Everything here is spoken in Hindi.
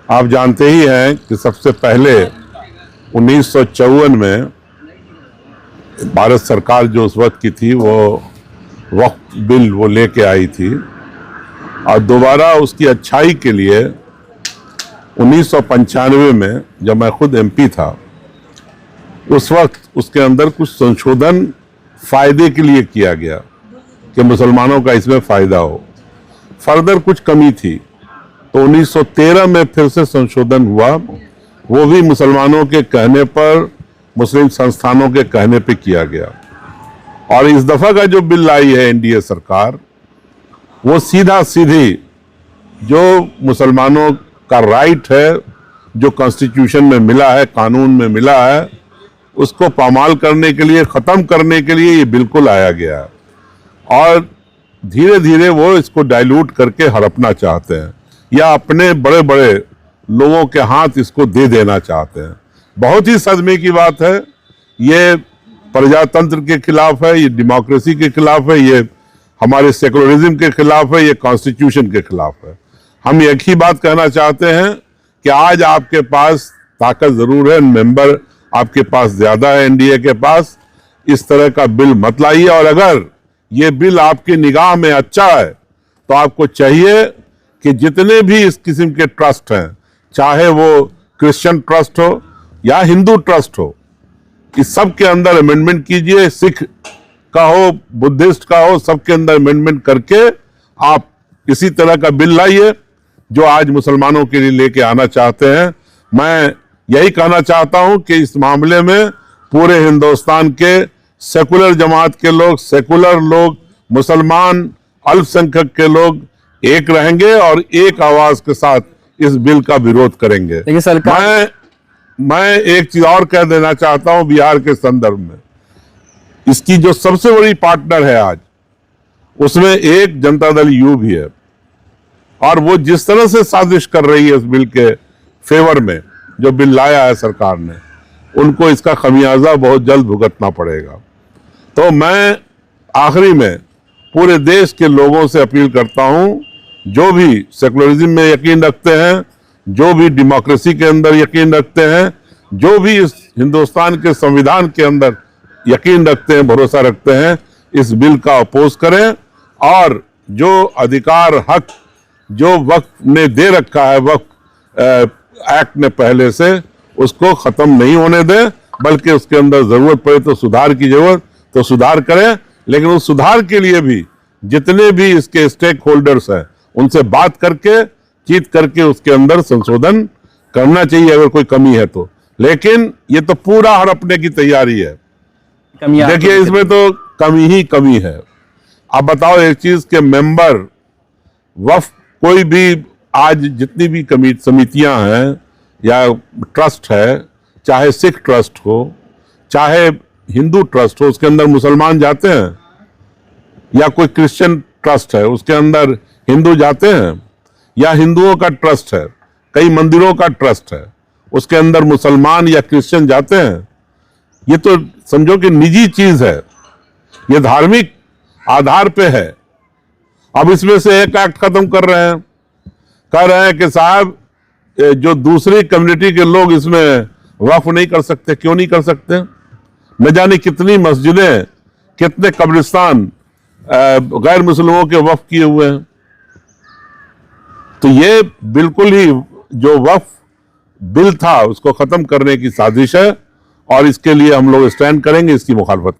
आप जानते ही हैं कि सबसे पहले 1954 में भारत सरकार जो उस वक्त की थी वो वक्फ बिल वो लेके आई थी और दोबारा उसकी अच्छाई के लिए 1995 में जब मैं खुद एमपी था उस वक्त उसके अंदर कुछ संशोधन फायदे के लिए किया गया कि मुसलमानों का इसमें फायदा हो। फर्दर कुछ कमी थी तो 1913 में फिर से संशोधन हुआ, वो भी मुसलमानों के कहने पर, मुस्लिम संस्थानों के कहने पे किया गया। और इस दफा का जो बिल लाई है एनडीए सरकार, वो सीधा सीधी जो मुसलमानों का राइट है, जो कॉन्स्टिट्यूशन में मिला है, कानून में मिला है, उसको पामाल करने के लिए, खत्म करने के लिए ये बिल्कुल आया गया है। और धीरे धीरे वो इसको डाइल्यूट करके हड़पना चाहते हैं या अपने बड़े बड़े लोगों के हाथ इसको दे देना चाहते हैं। बहुत ही सदमे की बात है, ये प्रजातंत्र के खिलाफ है, ये डेमोक्रेसी के खिलाफ है, ये हमारे सेकुलरिज्म के खिलाफ है, ये कॉन्स्टिट्यूशन के खिलाफ है। हम एक ही बात कहना चाहते हैं कि आज आपके पास ताकत जरूर है, मेंबर आपके पास ज्यादा है एनडीए के पास, इस तरह का बिल मत लाइए। और अगर ये बिल आपकी निगाह में अच्छा है तो आपको चाहिए कि जितने भी इस किस्म के ट्रस्ट हैं, चाहे वो क्रिश्चियन ट्रस्ट हो या हिंदू ट्रस्ट हो, इस सब के अंदर अमेंडमेंट कीजिए। सिख का हो, बुद्धिस्ट का हो, सबके अंदर अमेंडमेंट करके आप इसी तरह का बिल लाइए जो आज मुसलमानों के लिए लेके आना चाहते हैं। मैं यही कहना चाहता हूं कि इस मामले में पूरे हिंदुस्तान के सेकुलर जमात के लोग, सेकुलर लोग, मुसलमान, अल्पसंख्यक के लोग एक रहेंगे और एक आवाज के साथ इस बिल का विरोध करेंगे। मैं एक चीज और कह देना चाहता हूं बिहार के संदर्भ में, इसकी जो सबसे बड़ी पार्टनर है आज, उसमें एक जनता दल यू भी है और वो जिस तरह से साजिश कर रही है इस बिल के फेवर में, जो बिल लाया है सरकार ने, उनको इसका खमियाजा बहुत जल्द भुगतना पड़ेगा। तो मैं आखिरी में पूरे देश के लोगों से अपील करता हूं, जो भी सेकुलरिज्म में यकीन रखते हैं, जो भी डेमोक्रेसी के अंदर यकीन रखते हैं, जो भी इस हिंदुस्तान के संविधान के अंदर यकीन रखते हैं, भरोसा रखते हैं, इस बिल का अपोज करें और जो अधिकार हक जो वक्फ ने दे रखा है, वक्फ एक्ट ने पहले से, उसको खत्म नहीं होने दें, बल्कि उसके अंदर जरूरत पड़े तो सुधार की जरूरत तो सुधार करें। लेकिन उस सुधार के लिए भी जितने भी इसके स्टेक होल्डर्स हैं उनसे बात करके, चीत करके उसके अंदर संशोधन करना चाहिए अगर कोई कमी है तो। लेकिन ये तो पूरा हड़पने की तैयारी है। देखिए इसमें तो कमी ही कमी है। अब बताओ एक चीज के मेंबर वक्फ, कोई भी आज जितनी भी समितियां हैं या ट्रस्ट है, चाहे सिख ट्रस्ट हो, चाहे हिंदू ट्रस्ट हो, उसके अंदर मुसलमान जाते हैं, या कोई क्रिश्चियन ट्रस्ट है उसके अंदर हिंदू जाते हैं, या हिंदुओं का ट्रस्ट है, कई मंदिरों का ट्रस्ट है, उसके अंदर मुसलमान या क्रिश्चियन जाते हैं। ये तो समझो कि निजी चीज है, ये धार्मिक आधार पे है। अब इसमें से एक एक्ट खत्म कर रहे हैं, कह रहे हैं कि साहब जो दूसरी कम्युनिटी के लोग इसमें वक्फ नहीं कर सकते। क्यों नहीं कर सकते? न जाने कितनी मस्जिदें, कितने कब्रिस्तान गैर मुस्लिमों के वक्फ किए हुए हैं। तो ये बिल्कुल ही जो वक्फ बिल था उसको खत्म करने की साजिश है और इसके लिए हम लोग स्टैंड करेंगे, इसकी मुखालफत